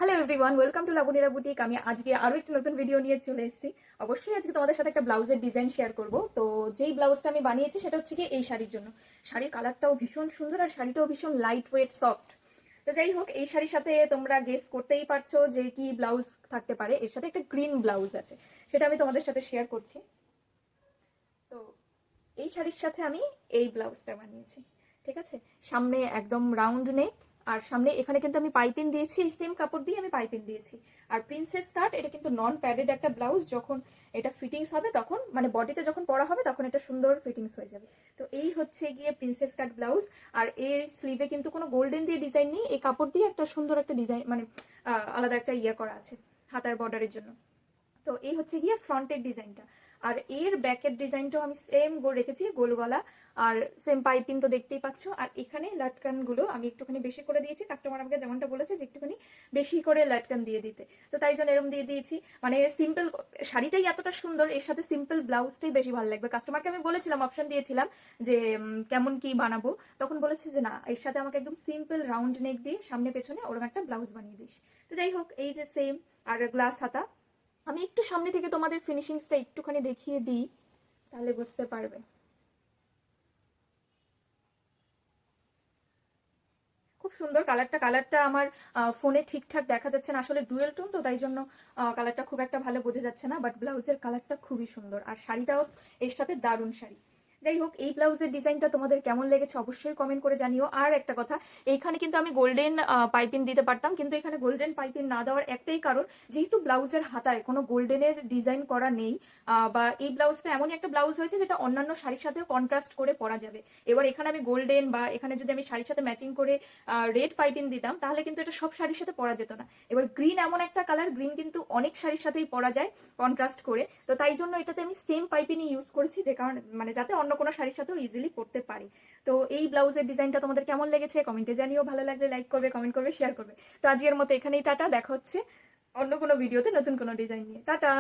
Hello everyone, welcome to Labonira boutique. আমি আজকে আরও একটি নতুন ভিডিও নিয়ে চলে এসেছি। অবশ্যই আজকে তোমাদের সাথে একটা ব্লাউজের ডিজাইন শেয়ার করব। তো যেই ব্লাউজটা আমি বানিয়েছি সেটা হচ্ছে কি এই শাড়ির জন্য। শাড়ির কালারটাও ভীষণ সুন্দর আর শাড়িটাও ভীষণ লাইট ওয়েট সফট। তো যাই হোক, এই শাড়ির সাথে তোমরা গেস করতেই পারছো যে কি ব্লাউজ থাকতে পারে। এর সাথে একটা গ্রিন ব্লাউজ আছে, সেটা আমি তোমাদের সাথে শেয়ার করছি। তো এই শাড়ির সাথে আমি এই ব্লাউজটা বানিয়েছি, ঠিক আছে। সামনে একদম রাউন্ড নেক, আর সামনে এখানে কিন্তু আমি পাইপিং দিয়েছি, এই সেম কাপড় দিয়ে আমি পাইপিং দিয়েছি। আর প্রিন্সেস কাট, এটা কিন্তু নন প্যাডেড একটা ব্লাউজ। যখন এটা ফিটিংস হবে তখন, মানে বডিতে যখন পরা হবে তখন এটা সুন্দর ফিটিংস হয়ে যাবে। তো এই হচ্ছে গিয়ে প্রিন্সেস কাট ব্লাউজ। আর এর স্লিভে কিন্তু কোনো গোল্ডেন দিয়ে ডিজাইন নেই, এই কাপড় দিয়ে একটা সুন্দর একটা ডিজাইন, মানে আলাদা একটা ইয়ে করা আছে হাতার বর্ডারের জন্য। তো এই হচ্ছে গিয়ে ফ্রন্টের ডিজাইনটা। আর এর ব্যাকের ডিজাইনটাও আমি সেম গোল রেখেছি, গোল গলা আর সেম পাইপিং তো দেখতেই পাচ্ছ। আর এখানে লাটকানগুলো আমি একটুখানি বেশি করে দিয়েছি, কাস্টমার আমাকে যেমনটা বলেছে যে একটুখানি বেশি করে লাটকান দিয়ে দিতে, তো তাই জন্য এরকম দিয়ে দিয়েছি। মানে সিম্পল শাড়িটাই এতটা সুন্দর, এর সাথে সিম্পল ব্লাউজটাই বেশি ভালো লাগবে। কাস্টমারকে আমি বলেছিলাম, অপশন দিয়েছিলাম যে কেমন কি বানাবো, তখন বলেছে যে না, এর সাথে আমাকে একদম সিম্পল রাউন্ড নেক দিয়ে সামনে পেছনে ওরকম একটা ব্লাউজ বানিয়ে দিস। তো যাই হোক, এই যে সেম। আর গ্লাস হাতা, আমি একটু সামনে থেকে তোমাদের ফিনিশিংসটা একটুখানি দেখিয়ে দিই, তাহলে বুঝতে পারবে। খুব সুন্দর কালারটা আমার ফোনে ঠিকঠাক দেখা যাচ্ছে না, আসলে ডুয়েল টোন তো তাই জন্য কালারটা খুব একটা ভালো বোঝা যাচ্ছে না, বাট ব্লাউজের কালারটা খুবই সুন্দর আর শাড়িটাও এর সাথে দারুণ শাড়ি। যাই হোক, এই ব্লাউজের ডিজাইনটা তোমাদের কেমন লেগেছে অবশ্যই কমেন্ট করে জানিও। আর একটা কথা, এইখানে কিন্তু আমি গোল্ডেন পাইপিং দিতে পারতাম, কিন্তু এখানে গোল্ডেন পাইপিং না দেওয়ার একটাই কারণ, যেহেতু ব্লাউজের হাতায় কোনো গোল্ডেনের ডিজাইন করা নেই, বা এই ব্লাউজটা এমনই একটা ব্লাউজ হয়েছে যেটা অন্যান্য শাড়ির সাথে কন্ট্রাস্ট করে পরা যাবে। এবার এখানে আমি গোল্ডেন বা এখানে যদি আমি শাড়ির সাথে ম্যাচিং করে রেড পাইপিং দিতাম, তাহলে কিন্তু এটা সব শাড়ির সাথে পরা যেত না। এবার গ্রিন এমন একটা কালার, গ্রিন কিন্তু অনেক শাড়ির সাথেই পরা যায় কন্ট্রাস্ট করে, তো তাই জন্য এটাতে আমি সেম পাইপিংই ইউজ করেছি, যে কারণে মানে যাতে অন্য কোনো শাড়ির সাথেও ইজিলি পরতে পারি। তো এই ব্লাউজের ডিজাইনটা তোমাদের কেমন লেগেছে কমেন্টে জানিও, ভালো লাগলে লাইক করবে, কমেন্ট করবে, শেয়ার করবে। তো আজকের মতো এখানেই টাটা, দেখা হচ্ছে অন্য কোনো ভিডিওতে নতুন কোনো ডিজাইন নিয়ে। টাটা।